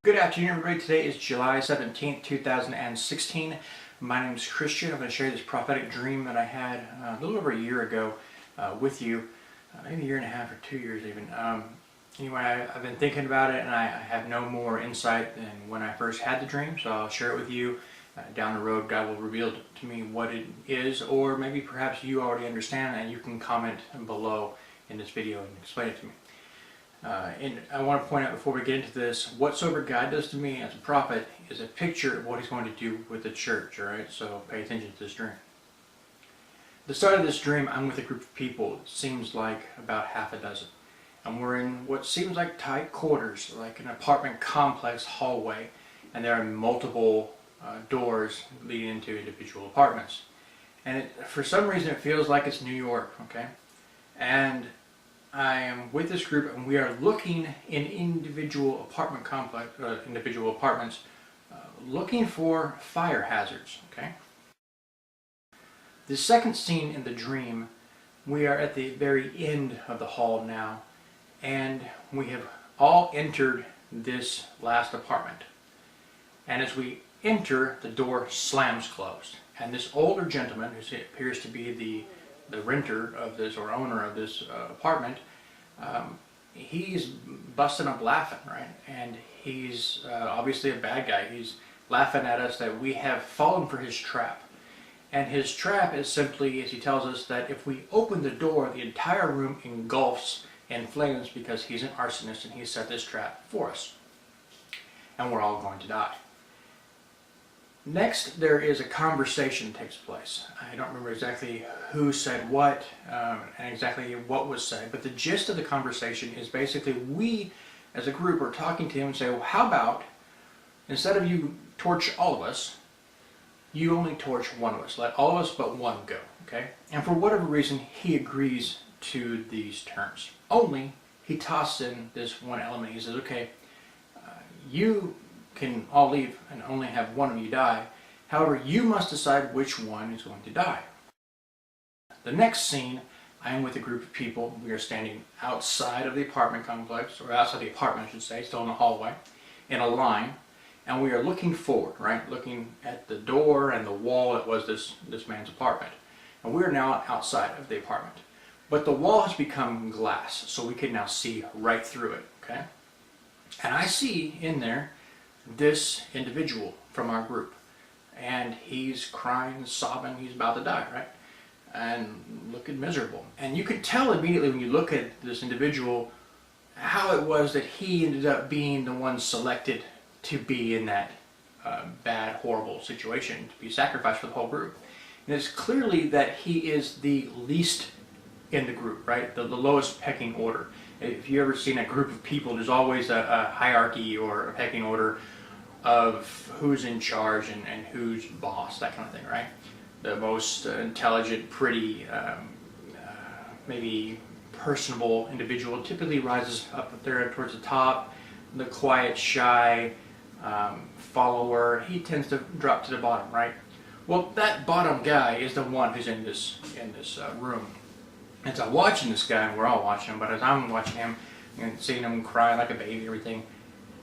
Good afternoon, everybody. Today is July 17th, 2016. My name is Christian. I'm going to share this prophetic dream that I had a little over a year ago with you, maybe a year and a half or 2 years even. Anyway, I've been thinking about it, and I have no more insight than when I first had the dream, so I'll share it with you. Down the road, God will reveal to me what it is, or maybe perhaps you already understand, and you can comment below in this video and explain it to me. And I want to point out before we get into this, whatsoever God does to me as a prophet is a picture of what He's going to do with the church, alright? So pay attention to this dream. At the start of this dream, I'm with a group of people. It seems like about half a dozen. And we're in what seems like tight quarters, like an apartment complex hallway. And there are multiple doors leading into individual apartments. And for some reason it feels like it's New York, okay? And I am with this group, and we are looking in individual apartments, looking for fire hazards. Okay. The second scene in the dream, we are at the very end of the hall now, and we have all entered this last apartment. And as we enter, the door slams closed, and this older gentleman, who appears to be the renter of this, or owner of this apartment, he's busting up laughing, right? And he's obviously a bad guy. He's laughing at us that we have fallen for his trap. And his trap is simply, as he tells us, that if we open the door, the entire room engulfs in flames because he's an arsonist and he set this trap for us. And we're all going to die. Next, there is a conversation that takes place. I don't remember exactly who said what and exactly what was said, but the gist of the conversation is basically we, as a group, are talking to him and say, well, how about, instead of you torch all of us, you only torch one of us. Let all of us but one go, okay? And for whatever reason, he agrees to these terms. Only, he tosses in this one element. He says, okay, you can all leave and only have one of you die. However, you must decide which one is going to die. The next scene, I am with a group of people. We are standing outside of the apartment complex, or outside the apartment I should say, still in the hallway, in a line, and we are looking forward, right? Looking at the door and the wall that was this man's apartment. And we are now outside of the apartment. But the wall has become glass, so we can now see right through it, okay? And I see in there this individual from our group, and he's crying, sobbing, he's about to die, right? And looking miserable. And you could tell immediately when you look at this individual how it was that he ended up being the one selected to be in that bad, horrible situation, to be sacrificed for the whole group. And it's clearly that he is the least in the group, right? The lowest pecking order. If you've ever seen a group of people, there's always a hierarchy or a pecking order of who's in charge and who's boss, that kind of thing, right? The most intelligent, pretty, maybe personable individual typically rises up there towards the top. The quiet, shy follower, he tends to drop to the bottom, right? Well, that bottom guy is the one who's in this room. As I'm watching this guy, and we're all watching him, but as I'm watching him and seeing him cry like a baby and everything,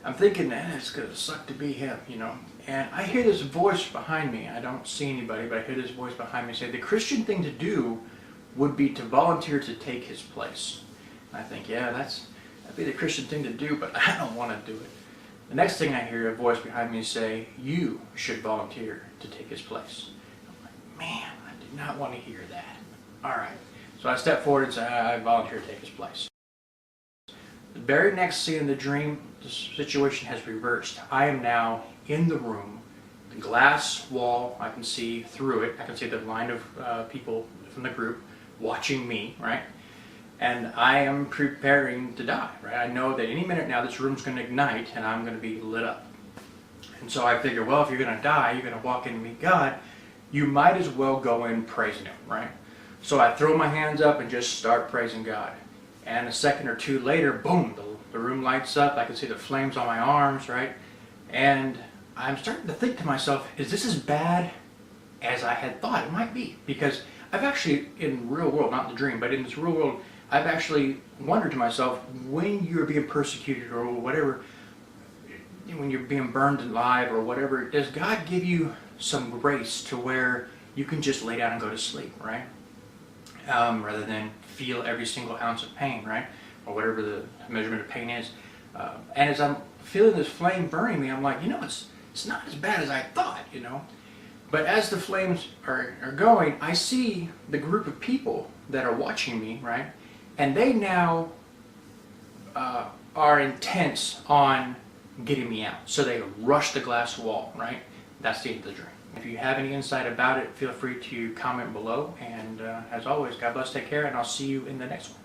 I'm thinking, man, it's gonna suck to be him, you know. And I hear this voice behind me. I don't see anybody, but I hear this voice behind me say, the Christian thing to do would be to volunteer to take his place. And I think, yeah, that'd be the Christian thing to do, but I don't want to do it. The next thing I hear a voice behind me say, you should volunteer to take his place. I'm like, man, I did not want to hear that. All right. So I step forward and say, I volunteer to take his place. The very next scene in the dream, the situation has reversed. I am now in the room, the glass wall, I can see through it. I can see the line of people from the group watching me, right? And I am preparing to die, right? I know that any minute now this room's going to ignite and I'm going to be lit up. And so I figure, well, if you're going to die, you're going to walk in and meet God, you might as well go in praising Him, right? So I throw my hands up and just start praising God. And a second or two later, boom, the room lights up. I can see the flames on my arms, right? And I'm starting to think to myself, is this as bad as I had thought it might be? Because I've actually, in the real world, not in the dream, but in this real world, I've actually wondered to myself, when you're being persecuted or whatever, when you're being burned alive or whatever, does God give you some grace to where you can just lay down and go to sleep, right? Rather than feel every single ounce of pain, right? Or whatever the measurement of pain is. And as I'm feeling this flame burning me, I'm like, it's not as bad as I thought, But as the flames are going, I see the group of people that are watching me, right? And they now are intense on getting me out. So they rush the glass wall, right? That's the end of the dream. If you have any insight about it, feel free to comment below. And as always, God bless, take care, and I'll see you in the next one.